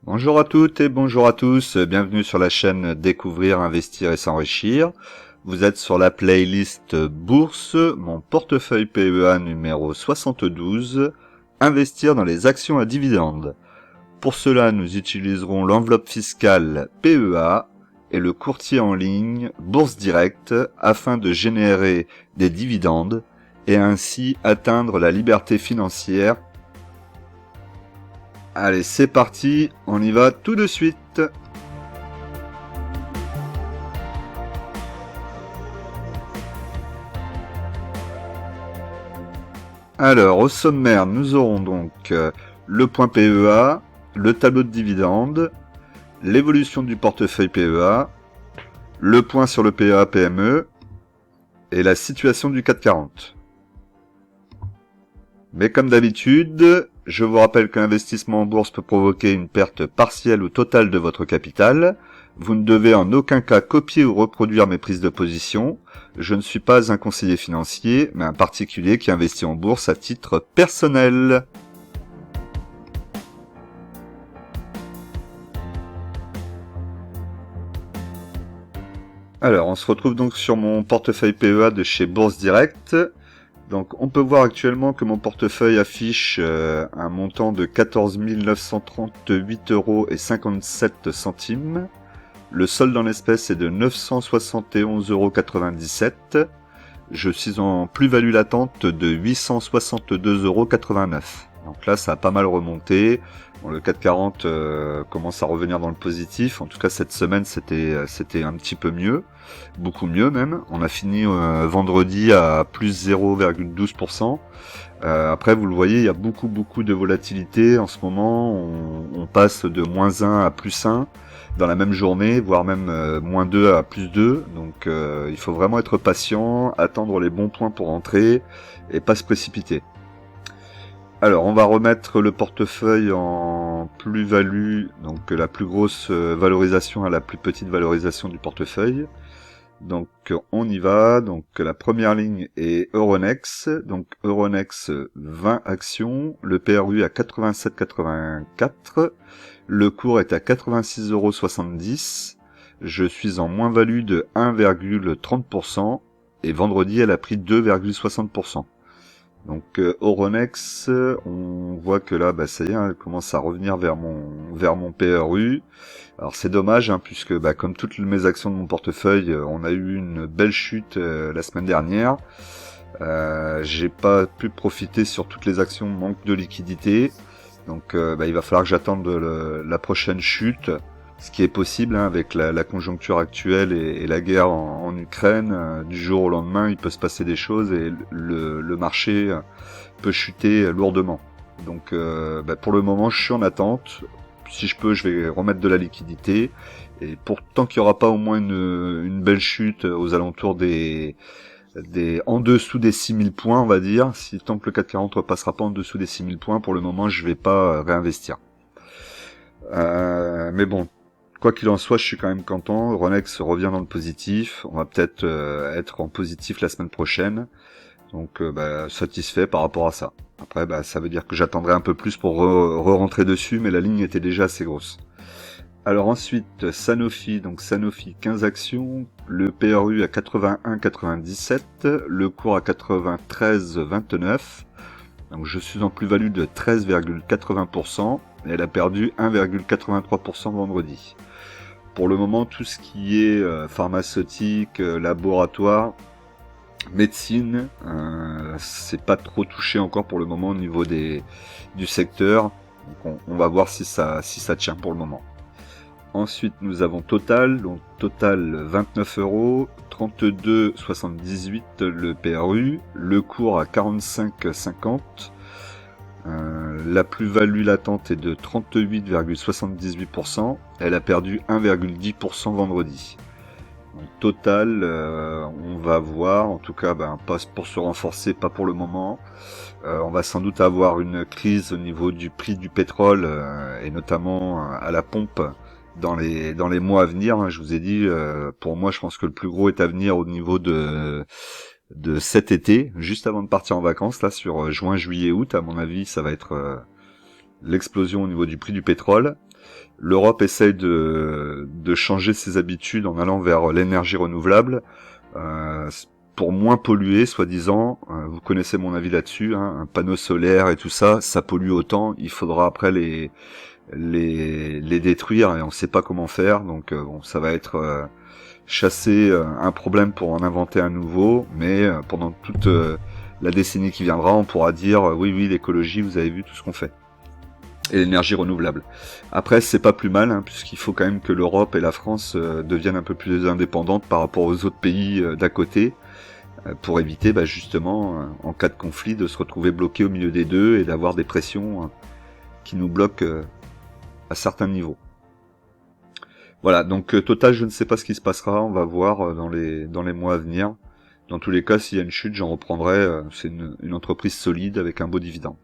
Bonjour à toutes et bonjour à tous, bienvenue sur la chaîne Découvrir, Investir et S'enrichir. Vous êtes sur la playlist Bourse, mon portefeuille PEA numéro 72, Investir dans les actions à dividendes. Pour cela, nous utiliserons l'enveloppe fiscale PEA et le courtier en ligne Bourse Direct afin de générer des dividendes et ainsi atteindre la liberté financière. Allez, c'est parti, on y va tout de suite. Alors, au sommaire, nous aurons donc le point PEA, le tableau de dividendes, l'évolution du portefeuille PEA, le point sur le PEA-PME et la situation du CAC 40. Mais comme d'habitude, je vous rappelle que l'investissement en bourse peut provoquer une perte partielle ou totale de votre capital. Vous ne devez en aucun cas copier ou reproduire mes prises de position. Je ne suis pas un conseiller financier, mais un particulier qui investit en bourse à titre personnel. Alors, on se retrouve donc sur mon portefeuille PEA de chez Bourse Direct. Donc on peut voir actuellement que mon portefeuille affiche un montant de 14 938,57 €. Le solde en espèces est de 971,97 €. Je suis en plus-value latente de 862,89 €. Donc là ça a pas mal remonté. Bon, le CAC 40 commence à revenir dans le positif. En tout cas cette semaine c'était un petit peu mieux. Beaucoup mieux même. On a fini vendredi à plus 0,12%. Après, vous le voyez, il y a beaucoup de volatilité en ce moment. On passe de -1 à +1 dans la même journée, voire même -2 à +2. Donc il faut vraiment être patient, attendre les bons points pour entrer et pas se précipiter. Alors, on va remettre le portefeuille en plus-value, donc la plus grosse valorisation à la plus petite valorisation du portefeuille. Donc on y va, donc la première ligne est Euronext, donc Euronext 20 actions, le PRU à 87,84, le cours est à 86,70 €, je suis en moins-value de 1,30% et vendredi elle a pris 2,60%. Donc Euronext, on voit que là, ça y est, elle commence à revenir vers mon PRU. Alors c'est dommage, puisque comme toutes mes actions de mon portefeuille, on a eu une belle chute la semaine dernière. J'ai pas pu profiter sur toutes les actions, manque de liquidité. Donc il va falloir que j'attende la prochaine chute, ce qui est possible avec la conjoncture actuelle et la guerre en Ukraine. Du jour au lendemain, il peut se passer des choses et le marché peut chuter lourdement. Donc pour le moment, je suis en attente. Si je peux, je vais remettre de la liquidité. Et tant qu'il n'y aura pas au moins une belle chute aux alentours en dessous des 6000 points, on va dire, tant que le CAC 40 repassera pas en dessous des 6000 points, pour le moment, je vais pas réinvestir. Mais bon, quoi qu'il en soit, je suis quand même content. Euronext revient dans le positif. On va peut-être être en positif la semaine prochaine. Donc satisfait par rapport à ça. Après, ça veut dire que j'attendrai un peu plus pour re-rentrer dessus, mais la ligne était déjà assez grosse. Alors ensuite, Sanofi, donc Sanofi 15 actions, le PRU à 81,97, le cours à 93,29. Donc je suis en plus-value de 13,80% et elle a perdu 1,83% vendredi. Pour le moment, tout ce qui est pharmaceutique, laboratoire, médecine, c'est pas trop touché encore pour le moment au niveau du secteur. Donc on va voir si ça tient pour le moment. Ensuite, nous avons Total, donc Total 29 €, 32,78 le PRU, le cours à 45,50. La plus-value latente est de 38,78%. Elle a perdu 1,10% vendredi. Donc, Total, on va voir, en tout cas, pas pour se renforcer, pas pour le moment. On va sans doute avoir une crise au niveau du prix du pétrole et notamment à la pompe dans les mois à venir. Je vous ai dit, pour moi, je pense que le plus gros est à venir au niveau de cet été, juste avant de partir en vacances, là, sur juin, juillet, août. À mon avis, ça va être l'explosion au niveau du prix du pétrole. L'Europe essaye de changer ses habitudes en allant vers l'énergie renouvelable pour moins polluer, soi-disant. Vous connaissez mon avis là-dessus, hein, un panneau solaire et tout ça, ça pollue autant. Il faudra après les détruire et on sait pas comment faire. Donc bon, ça va être chasser un problème pour en inventer un nouveau, mais pendant toute la décennie qui viendra, on pourra dire oui, l'écologie, vous avez vu tout ce qu'on fait. Et l'énergie renouvelable. Après, c'est pas plus mal, hein, puisqu'il faut quand même que l'Europe et la France deviennent un peu plus indépendantes par rapport aux autres pays d'à côté, pour éviter justement, en cas de conflit, de se retrouver bloqué au milieu des deux et d'avoir des pressions qui nous bloquent à certains niveaux. Voilà, donc total, je ne sais pas ce qui se passera, on va voir dans les mois à venir. Dans tous les cas, s'il y a une chute, j'en reprendrai, c'est une entreprise solide avec un beau dividende.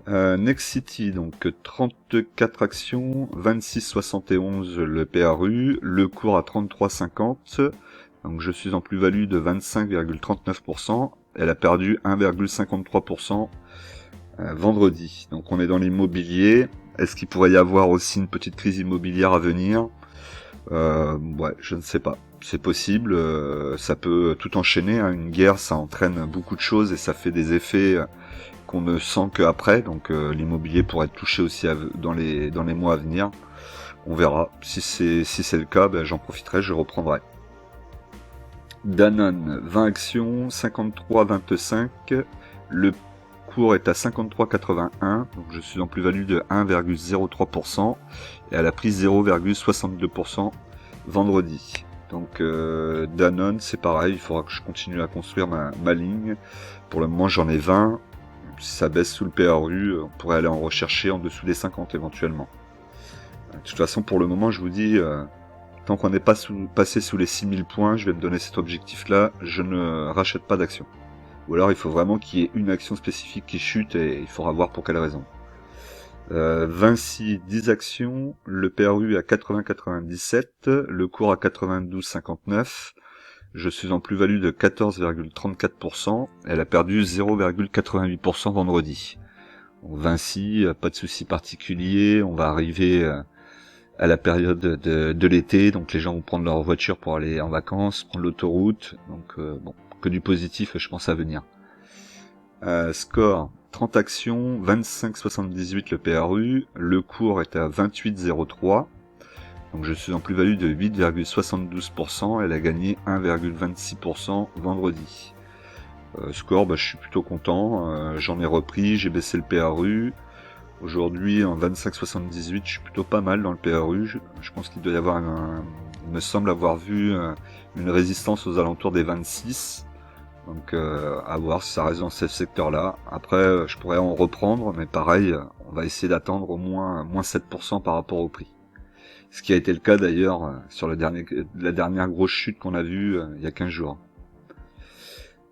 Nexity, donc 34 actions, 26,71 le PRU, le cours à 33,50, donc je suis en plus-value de 25,39%, elle a perdu 1,53% vendredi. Donc on est dans l'immobilier. Est-ce qu'il pourrait y avoir aussi une petite crise immobilière à venir ? Ouais, je ne sais pas. C'est possible, ça peut tout enchaîner, hein. Une guerre, ça entraîne beaucoup de choses et ça fait des effets qu'on ne sent qu'après, donc l'immobilier pourrait être touché aussi dans les mois à venir. On verra. Si c'est le cas, j'en profiterai, je reprendrai. Danone, 20 actions, 53,25. Le cours est à 53,81, donc je suis en plus-value de 1,03% et elle a pris 0,62% vendredi. Donc Danone, c'est pareil, il faudra que je continue à construire ma ligne. Pour le moment, j'en ai 20. Si ça baisse sous le PRU, on pourrait aller en rechercher en dessous des 50 éventuellement. De toute façon, pour le moment, je vous dis, tant qu'on n'est pas passé sous les 6000 points, je vais me donner cet objectif-là, je ne rachète pas d'actions. Ou alors, il faut vraiment qu'il y ait une action spécifique qui chute et il faudra voir pour quelle raison. Vinci, 10 actions, le PRU à 80,97, le cours à 92,59. Je suis en plus-value de 14,34%. Elle a perdu 0,88% vendredi. Donc Vinci, pas de souci particulier. On va arriver à la période de l'été. Donc les gens vont prendre leur voiture pour aller en vacances, prendre l'autoroute. Donc bon, que du positif, je pense, à venir. Score, 30 actions, 25,78 le PRU. Le cours est à 28,03. Donc je suis en plus-value de 8,72%, elle a gagné 1,26% vendredi. Score, je suis plutôt content, j'en ai repris, j'ai baissé le PRU. Aujourd'hui en 25,78, je suis plutôt pas mal dans le PRU. Je pense qu'il doit y avoir il me semble avoir vu une résistance aux alentours des 26. Donc à voir si ça reste dans ce secteur-là. Après, je pourrais en reprendre, mais pareil, on va essayer d'attendre au moins 7% par rapport au prix. Ce qui a été le cas d'ailleurs sur la dernière grosse chute qu'on a vue il y a 15 jours.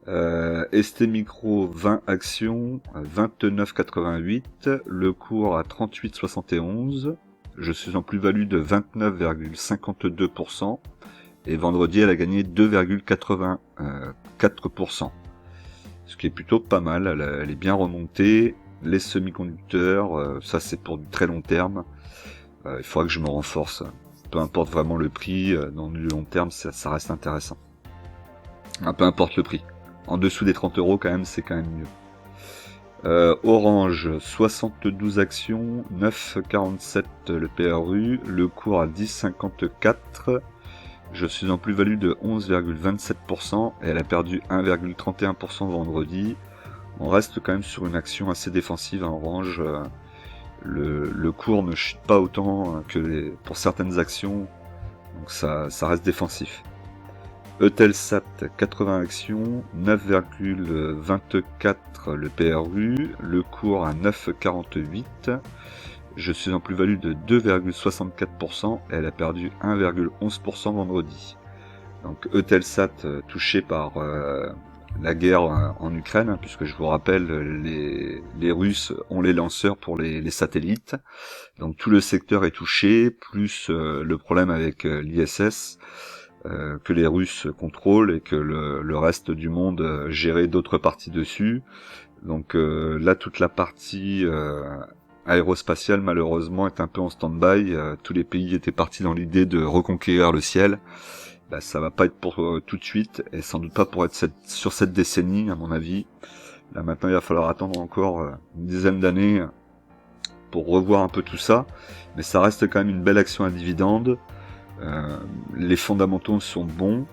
ST Micro, 20 actions, 29,88, le cours à 38,71, je suis en plus-value de 29,52%, et vendredi elle a gagné 2,84%, ce qui est plutôt pas mal, elle est bien remontée. Les semi-conducteurs, ça c'est pour du très long terme. Il faudra que je me renforce. Peu importe vraiment le prix, dans du long terme, ça reste intéressant. Peu importe le prix. En dessous des 30 € quand même, c'est quand même mieux. Orange, 72 actions, 9,47 le PRU, le cours à 10,54. Je suis en plus-value de 11,27% et elle a perdu 1,31% vendredi. On reste quand même sur une action assez défensive à Orange. Le cours ne chute pas autant que pour certaines actions, donc ça reste défensif. Eutelsat, 80 actions, 9,24 le PRU, le cours à 9,48. Je suis en plus-value de 2,64% et elle a perdu 1,11% vendredi. Donc Eutelsat touché par la guerre en Ukraine, hein, puisque je vous rappelle, les Russes ont les lanceurs pour les satellites, donc tout le secteur est touché, plus le problème avec l'ISS que les Russes contrôlent et que le reste du monde gérait d'autres parties dessus. Donc là, toute la partie aérospatiale malheureusement est un peu en stand-by. Tous les pays étaient partis dans l'idée de reconquérir le ciel. Bah, ça va pas être pour tout de suite, et sans doute pas pour être sur cette décennie à mon avis. Là maintenant il va falloir attendre encore une dizaine d'années pour revoir un peu tout ça, mais ça reste quand même une belle action à dividende. Les fondamentaux sont bons,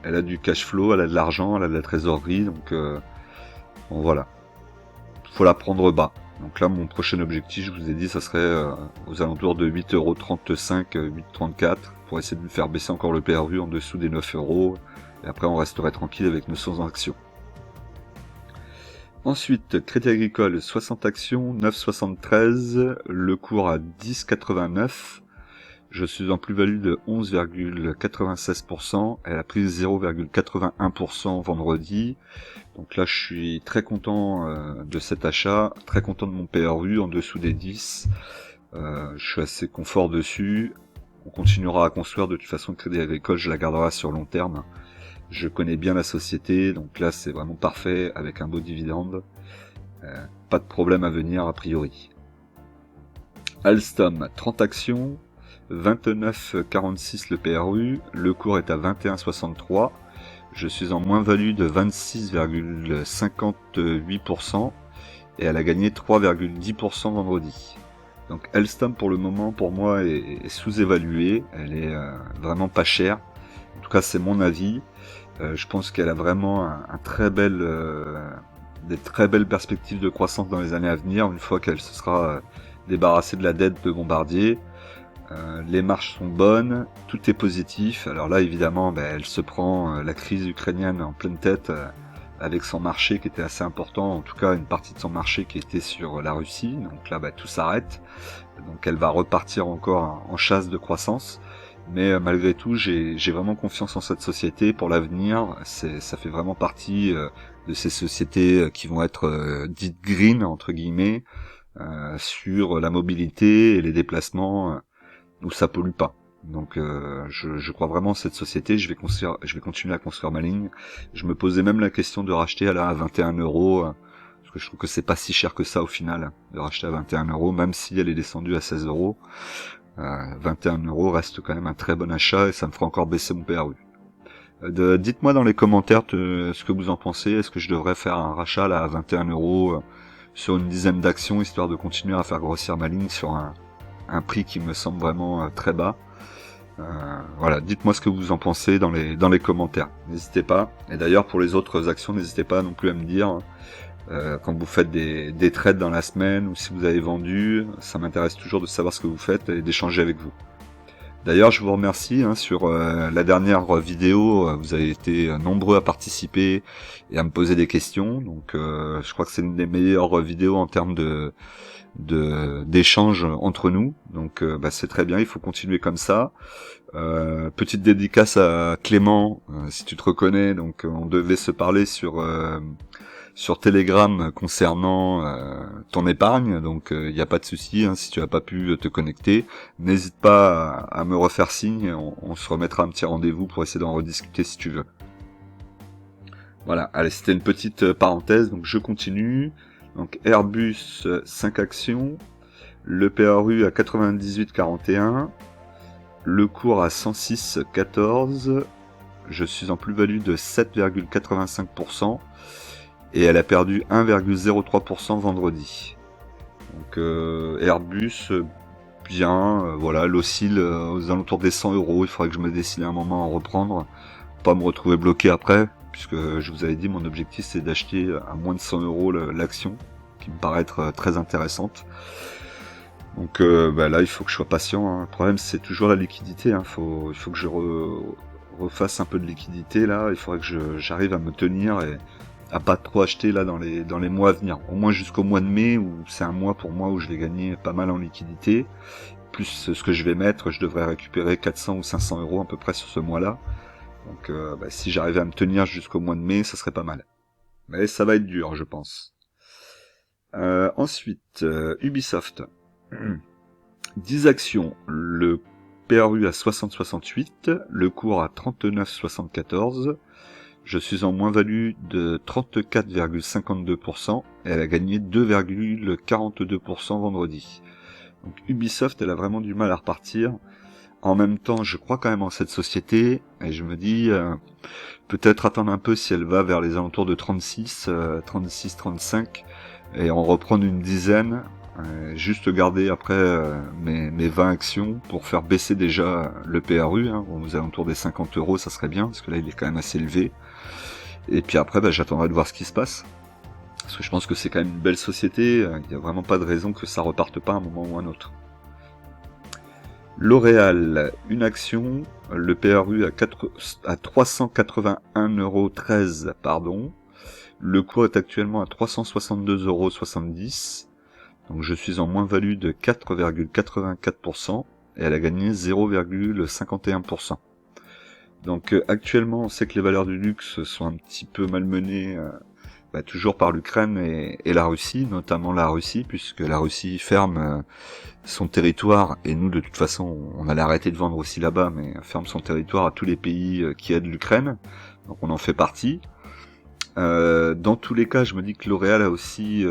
elle a du cash flow, elle a de l'argent, elle a de la trésorerie, donc bon, voilà, faut la prendre bas. Donc là mon prochain objectif, je vous ai dit, ça serait aux alentours de 8,35€, 8,34€, pour essayer de faire baisser encore le PRU en dessous des 9€, et après on resterait tranquille avec nos 100 actions. Ensuite, Crédit Agricole, 60 actions, 9,73, le cours à 10,89. Je suis en plus-value de 11,96%, elle a pris 0,81% vendredi. Donc là, je suis très content de cet achat, très content de mon PRU en dessous des 10. Je suis assez confort dessus. On continuera à construire, de toute façon, Crédit Agricole, je la garderai sur long terme. Je connais bien la société, donc là c'est vraiment parfait avec un beau dividende. Pas de problème à venir a priori. Alstom, 30 actions, 29,46 le PRU, le cours est à 21,63. Je suis en moins-value de 26,58% et elle a gagné 3,10% vendredi. Donc Alstom pour le moment pour moi est sous-évaluée, elle est vraiment pas chère. En tout cas c'est mon avis. Je pense qu'elle a vraiment des très belles perspectives de croissance dans les années à venir, une fois qu'elle se sera débarrassée de la dette de Bombardier. Les marges sont bonnes, tout est positif. Alors là, évidemment, elle se prend la crise ukrainienne en pleine tête, avec son marché qui était assez important, en tout cas une partie de son marché qui était sur la Russie. Donc là, tout s'arrête. Donc elle va repartir encore en chasse de croissance. Mais malgré tout, j'ai vraiment confiance en cette société pour l'avenir. Ça fait vraiment partie de ces sociétés qui vont être dites green entre guillemets, sur la mobilité et les déplacements où ça pollue pas. Donc je crois vraiment en cette société. Je vais continuer à construire ma ligne. Je me posais même la question de racheter à 21€, parce que je trouve que c'est pas si cher que ça au final de racheter à 21€, même si elle est descendue à 16€. 21€ reste quand même un très bon achat et ça me fera encore baisser mon PRU. Dites-moi dans les commentaires ce que vous en pensez. Est-ce que je devrais faire un rachat là à 21€ sur une dizaine d'actions, histoire de continuer à faire grossir ma ligne sur un prix qui me semble vraiment très bas. Voilà, dites-moi ce que vous en pensez dans les commentaires. N'hésitez pas. Et d'ailleurs pour les autres actions, n'hésitez pas non plus à me dire quand vous faites des trades dans la semaine, ou si vous avez vendu. Ça m'intéresse toujours de savoir ce que vous faites et d'échanger avec vous. D'ailleurs, je vous remercie sur la dernière vidéo. Vous avez été nombreux à participer et à me poser des questions. Donc, je crois que c'est une des meilleures vidéos en termes d'échange entre nous. Donc, c'est très bien. Il faut continuer comme ça. Petite dédicace à Clément, si tu te reconnais. Donc, on devait se parler sur Telegram concernant ton épargne, donc il n'y a pas de souci, si tu n'as pas pu te connecter, n'hésite pas à me refaire signe, on se remettra un petit rendez-vous pour essayer d'en rediscuter si tu veux. Voilà, allez, c'était une petite parenthèse, donc je continue. Donc Airbus, 5 actions, le PRU à 98,41, le cours à 106,14, je suis en plus-value de 7,85%, et elle a perdu 1,03% vendredi. Donc Airbus, bien, voilà, elle oscille aux alentours des 100€. Il faudrait que je me décide un moment à en reprendre, pas me retrouver bloqué après, puisque je vous avais dit mon objectif c'est d'acheter à moins de 100€ l'action, qui me paraît être très intéressante. Donc là il faut que je sois patient. Le problème c'est toujours la liquidité. Il faut que je refasse un peu de liquidité là. Il faudrait que j'arrive à me tenir et à pas trop acheter là dans les mois à venir, au moins jusqu'au mois de mai, où c'est un mois pour moi où je vais gagner pas mal en liquidité, plus ce que je vais mettre, je devrais récupérer 400 ou 500€ à peu près sur ce mois-là. Donc si j'arrivais à me tenir jusqu'au mois de mai, ça serait pas mal. Mais ça va être dur, je pense. Ensuite, Ubisoft. 10 actions, le PRU à 60,68, le cours à 39,74. Je suis en moins-value de 34,52% et elle a gagné 2,42% vendredi. Donc Ubisoft, elle a vraiment du mal à repartir. En même temps, je crois quand même en cette société et je me dis peut-être attendre un peu si elle va vers les alentours de 36, 35 et en reprendre une dizaine. Juste garder après mes 20 actions pour faire baisser déjà le PRU, aux alentours des 50 euros, ça serait bien, parce que là il est quand même assez élevé. Et puis après, j'attendrai de voir ce qui se passe. Parce que je pense que c'est quand même une belle société, il n'y a vraiment pas de raison que ça reparte pas à un moment ou un autre. L'Oréal, une action, le PRU à 381,13 €, pardon. Le cours est actuellement à 362,70 €. Donc je suis en moins-value de 4,84% et elle a gagné 0,51%. Donc actuellement on sait que les valeurs du luxe sont un petit peu malmenées toujours par l'Ukraine et la Russie, notamment la Russie, puisque la Russie ferme son territoire, et nous de toute façon on allait arrêter de vendre aussi là-bas, mais ferme son territoire à tous les pays qui aident l'Ukraine, donc on en fait partie. Dans tous les cas, je me dis que L'Oréal a aussi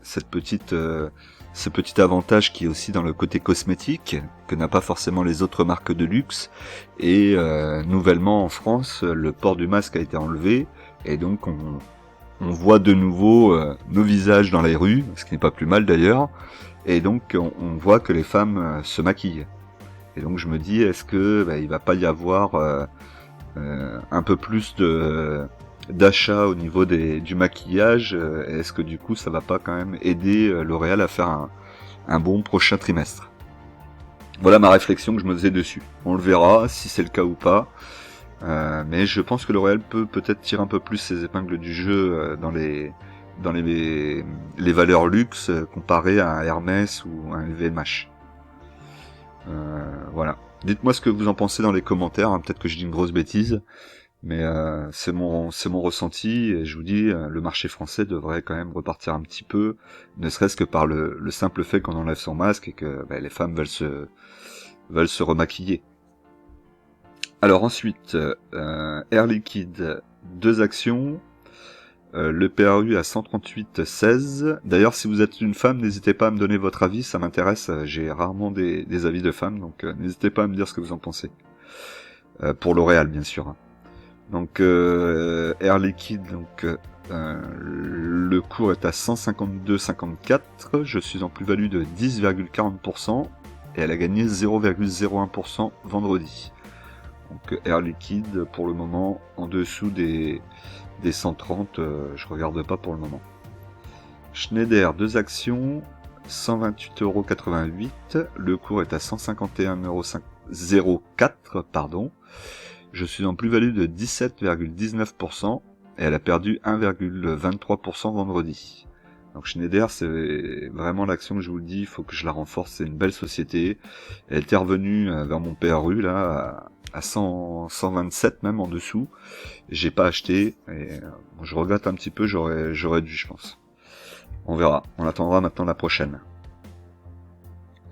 ce petit avantage qui est aussi dans le côté cosmétique, que n'a pas forcément les autres marques de luxe. Et nouvellement en France, le port du masque a été enlevé, et donc on voit de nouveau nos visages dans les rues, ce qui n'est pas plus mal d'ailleurs, et donc on voit que les femmes se maquillent. Et donc je me dis, est-ce que il va pas y avoir un peu plus d'achat au niveau du maquillage, est-ce que du coup ça va pas quand même aider L'Oréal à faire un bon prochain trimestre? Voilà ma réflexion que je me faisais dessus. On le verra si c'est le cas ou pas, mais je pense que L'Oréal peut peut-être tirer un peu plus ses épingles du jeu dans les valeurs luxe comparées à un Hermès ou un LVMH. Voilà. Dites-moi ce que vous en pensez dans les commentaires, peut-être que je dis une grosse bêtise. Mais c'est mon ressenti, et je vous dis, le marché français devrait quand même repartir un petit peu, ne serait-ce que par le simple fait qu'on enlève son masque et que les femmes veulent se remaquiller. Alors ensuite, Air Liquide, 2 actions, le PRU à 138,16. D'ailleurs, si vous êtes une femme, n'hésitez pas à me donner votre avis, ça m'intéresse, j'ai rarement des avis de femmes, donc n'hésitez pas à me dire ce que vous en pensez. Pour L'Oréal, bien sûr. Donc Air Liquide, le cours est à 152,54, je suis en plus-value de 10,40% et elle a gagné 0,01% vendredi. Donc Air Liquide pour le moment en dessous des 130, je regarde pas pour le moment. Schneider, 2 actions, 128,88 €, le cours est à 151,04 €, pardon. Je suis en plus-value de 17,19% et elle a perdu 1,23% vendredi. Donc Schneider, c'est vraiment l'action que je vous le dis, il faut que je la renforce, c'est une belle société. Elle était revenue vers mon PRU là à 127 même en dessous. J'ai pas acheté et je regrette un petit peu, j'aurais dû, je pense. On verra, on attendra maintenant la prochaine.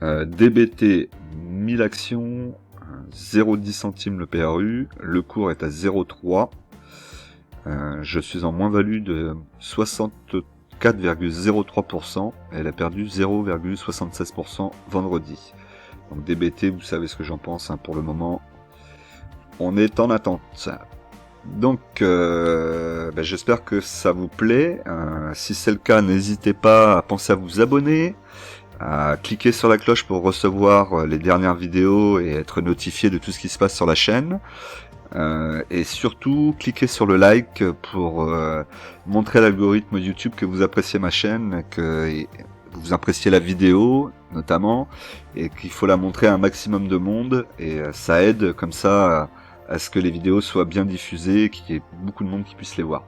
DBT, 1000 actions, 0,10 centimes le PRU, le cours est à 0,3. Je suis en moins-value de 64,03%, et elle a perdu 0,76% vendredi. Donc DBT, vous savez ce que j'en pense, pour le moment. On est en attente. Donc j'espère que ça vous plaît. Si c'est le cas, n'hésitez pas à penser à vous abonner, à cliquer sur la cloche pour recevoir les dernières vidéos et être notifié de tout ce qui se passe sur la chaîne. Et surtout, cliquez sur le like pour montrer à l'algorithme YouTube que vous appréciez ma chaîne, que vous appréciez la vidéo notamment, et qu'il faut la montrer à un maximum de monde, et ça aide comme ça à ce que les vidéos soient bien diffusées et qu'il y ait beaucoup de monde qui puisse les voir.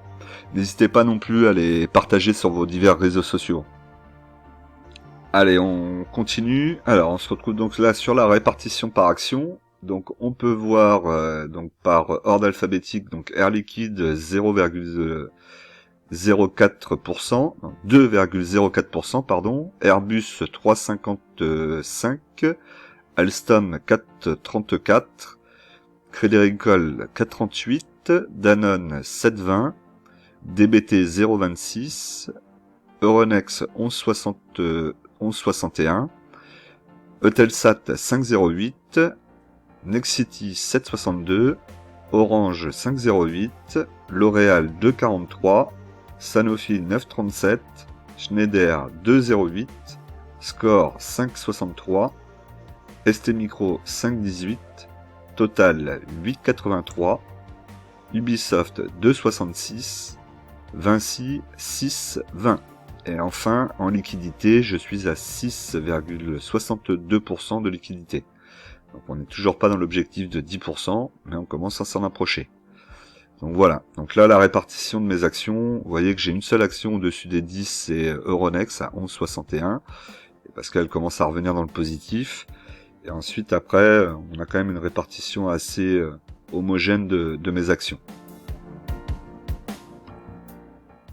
N'hésitez pas non plus à les partager sur vos divers réseaux sociaux. Allez, on continue. Alors, on se retrouve donc là sur la répartition par action. Donc, on peut voir donc par ordre alphabétique, donc Air Liquide 0,04%, 2,04%, pardon, Airbus 3,55, Alstom 4,34, Crédit Agricole 4,38, Danone 7,20, DBT 0,26, Euronext 11,61, Eutelsat 5,08, Nexity 7,62, Orange 5,08, L'Oréal 2,43, Sanofi 9,37, Schneider 2,08, Score 5,63, ST Micro 5,18, Total 8,83, Ubisoft 2,66, Vinci 6,20. Et enfin, en liquidité, je suis à 6,62% de liquidité. Donc on n'est toujours pas dans l'objectif de 10%, mais on commence à s'en approcher. Donc voilà, donc là la répartition de mes actions, vous voyez que j'ai une seule action au-dessus des 10, c'est Euronext à 11,61, parce qu'elle commence à revenir dans le positif. Et ensuite après, on a quand même une répartition assez homogène de mes actions.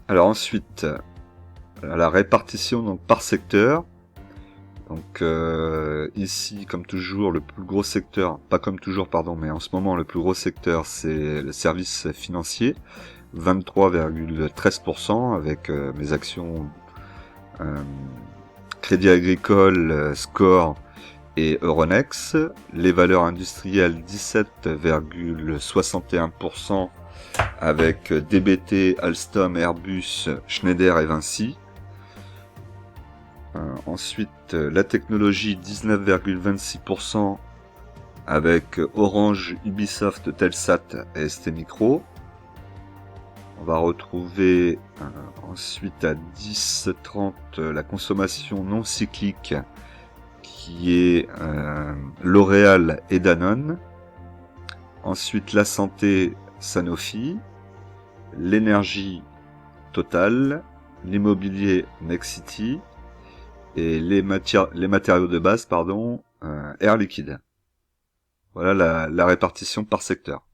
Alors ensuite, la répartition donc par secteur. Donc ici, comme toujours, le plus gros secteur, pas comme toujours, pardon, mais en ce moment, le plus gros secteur, c'est le service financier, 23,13% avec mes actions Crédit Agricole, Score et Euronext. Les valeurs industrielles, 17,61% avec DBT, Alstom, Airbus, Schneider et Vinci. Ensuite, la technologie, 19,26% avec Orange, Ubisoft, Telsat et ST Micro. On va retrouver ensuite à 10,30 la consommation non cyclique qui est L'Oréal et Danone. Ensuite, la santé, Sanofi. L'énergie, Total. L'immobilier, Nexity. Et les matériaux de base, Air Liquide. Voilà la répartition par secteur.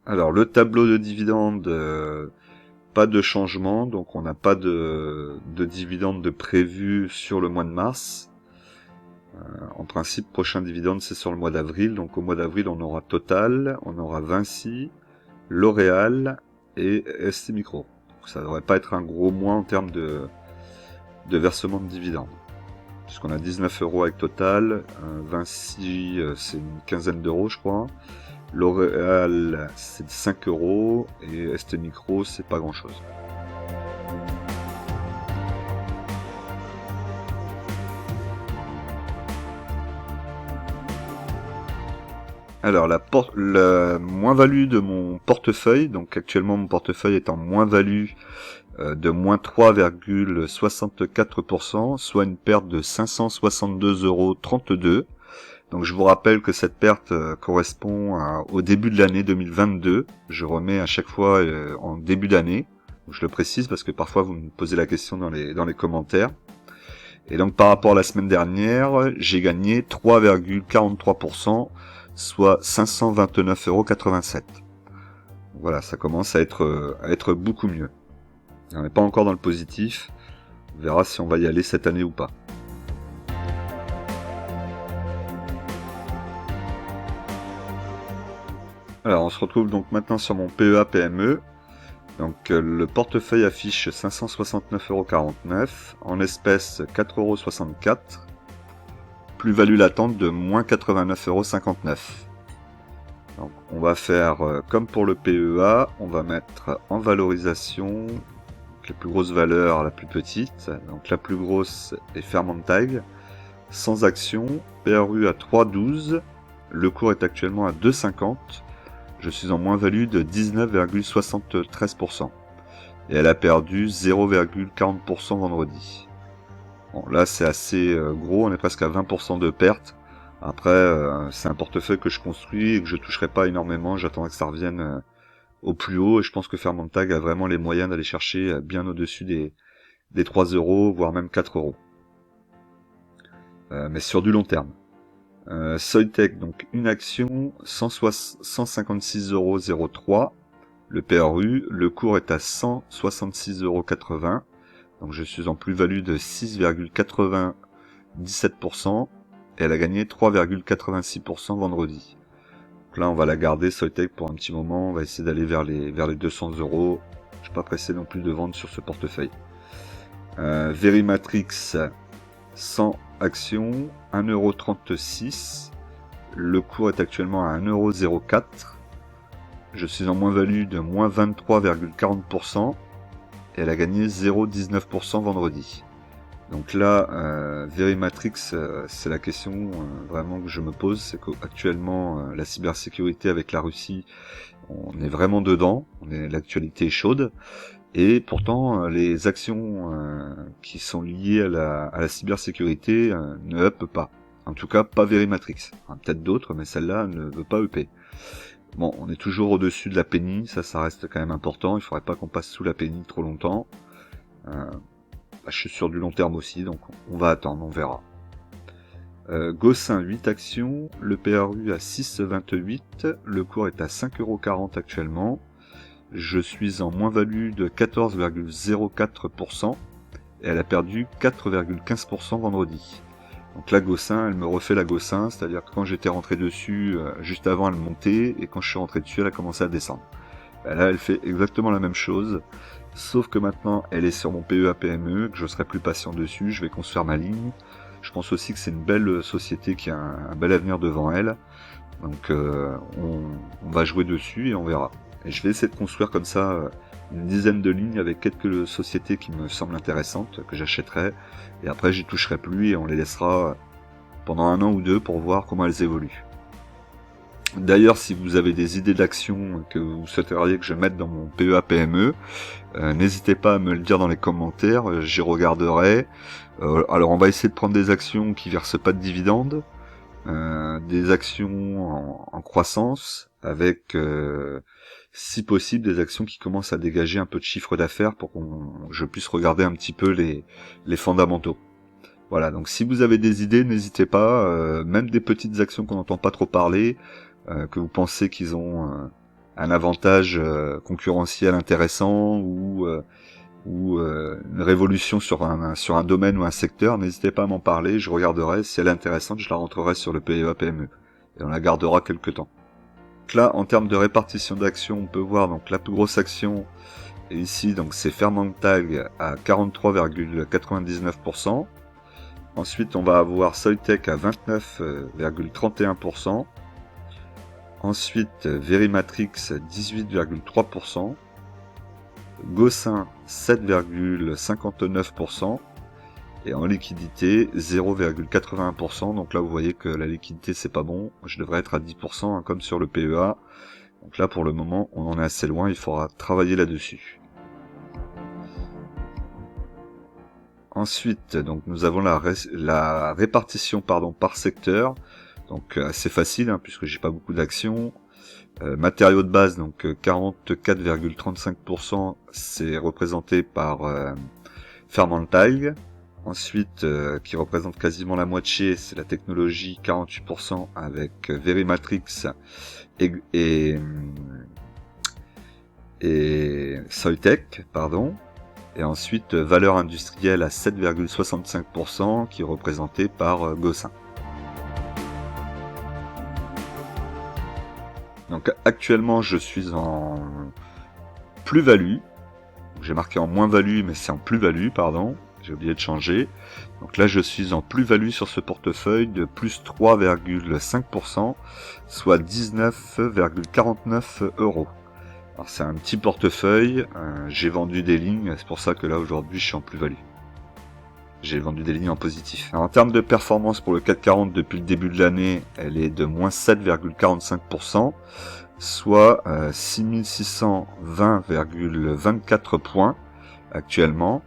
Alors le tableau de dividendes, pas de changement, donc on n'a pas de dividendes de prévu sur le mois de mars. En principe, prochain dividende c'est sur le mois d'avril, donc au mois d'avril on aura Total, on aura Vinci, L'Oréal et ST Micro. Donc ça devrait pas être un gros mois en termes de versement de dividendes. Puisqu'on a 19 € avec Total, Vinci c'est une quinzaine d'euros je crois, L'Oréal c'est 5 € et ST Micro c'est pas grand chose. Alors la moins-value de mon portefeuille, donc actuellement mon portefeuille est en moins-value de moins 3,64%, soit une perte de 562,32 €. Donc je vous rappelle que cette perte correspond au début de l'année 2022. Je remets à chaque fois en début d'année. Je le précise parce que parfois vous me posez la question dans les commentaires. Et donc par rapport à la semaine dernière, j'ai gagné 3,43%, soit 529,87 €. Voilà, ça commence à être beaucoup mieux. On n'est pas encore dans le positif. On verra si on va y aller cette année ou pas. Alors on se retrouve donc maintenant sur mon PEA PME. Donc le portefeuille affiche 569,49 €, en espèces 4,64 €, plus-value latente de moins 89,59 €. Donc on va faire comme pour le PEA, on va mettre en valorisation les plus grosses valeurs, la plus petite. Donc la plus grosse est Fermentag, sans action, PRU à 3,12, le cours est actuellement à 2,50. Je suis en moins-value de 19,73%. Et elle a perdu 0,40% vendredi. Bon, là c'est assez gros, on est presque à 20% de perte. Après, c'est un portefeuille que je construis et que je toucherai pas énormément, j'attendrai que ça revienne au plus haut. Et je pense que Fermentag a vraiment les moyens d'aller chercher bien au-dessus des 3 €, voire même 4 €. Mais sur du long terme. Soitec, donc une action, 156,03 €, le PRU, le cours est à 166,80 €, Donc je suis en plus-value de 6,97% et elle a gagné 3,86% vendredi. Donc là on va la garder Soitec pour un petit moment, on va essayer d'aller vers les 200 €. Je suis pas pressé non plus de vendre sur ce portefeuille. Verimatrix 100 actions, 1,36 €. Le cours est actuellement à 1,04 €. Je suis en moins-value de moins 23,40% et elle a gagné 0,19% vendredi. Donc là, Verimatrix, c'est la question vraiment que je me pose, c'est qu'actuellement, la cybersécurité avec la Russie, on est vraiment dedans, l'actualité est chaude, et pourtant les actions qui sont liées à la cybersécurité ne up pas. En tout cas, pas Verimatrix. Enfin, peut-être d'autres, mais celle-là ne veut pas upper. Bon, on est toujours au-dessus de la penny, ça reste quand même important, il faudrait pas qu'on passe sous la penny trop longtemps. Je suis sur du long terme aussi, donc on va attendre, on verra. Gossin 8 actions, le PRU à 6,28, le cours est à 5,40 € actuellement. Je suis en moins-value de 14,04% et elle a perdu 4,15% vendredi. Donc la Gossin, elle me refait la Gossin, c'est-à-dire que quand j'étais rentré dessus, juste avant elle montait, et quand je suis rentré dessus, elle a commencé à descendre. Là, elle fait exactement la même chose, sauf que maintenant, elle est sur mon PEA-PME, que je serai plus patient dessus, je vais construire ma ligne. Je pense aussi que c'est une belle société qui a un bel avenir devant elle, donc on va jouer dessus et on verra. Et je vais essayer de construire comme ça une dizaine de lignes avec quelques sociétés qui me semblent intéressantes, que j'achèterai, et après j'y toucherai plus et on les laissera pendant 1 an ou 2 pour voir comment elles évoluent. D'ailleurs, si vous avez des idées d'actions que vous souhaiteriez que je mette dans mon PEA-PME, n'hésitez pas à me le dire dans les commentaires, j'y regarderai. Alors on va essayer de prendre des actions qui versent pas de dividendes, des actions en croissance, avec si possible des actions qui commencent à dégager un peu de chiffre d'affaires pour que je puisse regarder un petit peu les fondamentaux. Voilà, donc si vous avez des idées, n'hésitez pas, même des petites actions qu'on n'entend pas trop parler, que vous pensez qu'ils ont un avantage concurrentiel intéressant ou une révolution sur un domaine ou un secteur, n'hésitez pas à m'en parler, je regarderai, si elle est intéressante, je la rentrerai sur le PEA-PME, et on la gardera quelques temps. Donc là, en termes de répartition d'actions, on peut voir donc la plus grosse action, et ici, donc c'est Fermentag à 43,99%. Ensuite, on va avoir Soitec à 29,31%. Ensuite, Verimatrix 18,3%. Gossin 7,59%. Et en liquidité 0,81%. Donc là, vous voyez que la liquidité, c'est pas bon. Je devrais être à 10%, comme sur le PEA. Donc là, pour le moment, on en est assez loin. Il faudra travailler là-dessus. Ensuite, donc nous avons la répartition par secteur, donc assez facile puisque j'ai pas beaucoup d'actions. Matériaux de base, donc 44,35%, c'est représenté par Fermentag. Ensuite, qui représente quasiment la moitié, c'est la technologie, 48% avec Verimatrix et Soitec, pardon. Et ensuite, valeur industrielle à 7,65%, qui est représentée par Gossin. Donc actuellement, je suis en plus-value. J'ai marqué en moins-value, mais c'est en plus-value, pardon. J'ai oublié de changer. Donc là, je suis en plus-value sur ce portefeuille de plus 3,5%, soit 19,49 €. Alors c'est un petit portefeuille, j'ai vendu des lignes, c'est pour ça que là aujourd'hui je suis en plus-value. J'ai vendu des lignes en positif. Alors, en termes de performance pour le CAC 40 depuis le début de l'année, elle est de moins 7,45%, soit 6620,24 points actuellement.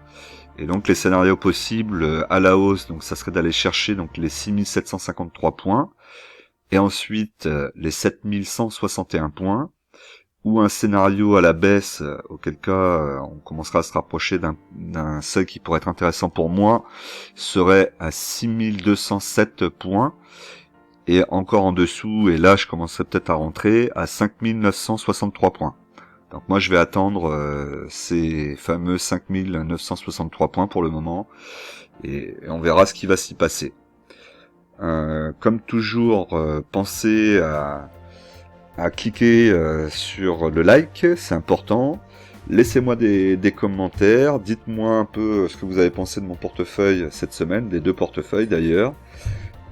Et donc les scénarios possibles à la hausse, donc ça serait d'aller chercher donc les 6753 points, et ensuite les 7161 points. Ou un scénario à la baisse, auquel cas on commencera à se rapprocher d'un seuil qui pourrait être intéressant pour moi, serait à 6207 points, et encore en dessous, et là je commencerai peut-être à rentrer, à 5963 points. Donc moi je vais attendre ces fameux 5963 points pour le moment, et on verra ce qui va s'y passer. Comme toujours, pensez à cliquer sur le like, c'est important. Laissez-moi des commentaires, dites-moi un peu ce que vous avez pensé de mon portefeuille cette semaine, des deux portefeuilles d'ailleurs.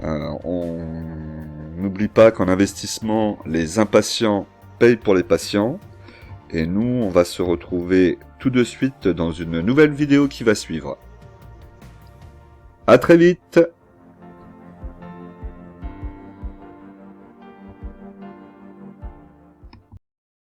On n'oublie pas qu'en investissement, les impatients payent pour les patients. Et nous, on va se retrouver tout de suite dans une nouvelle vidéo qui va suivre. À très vite!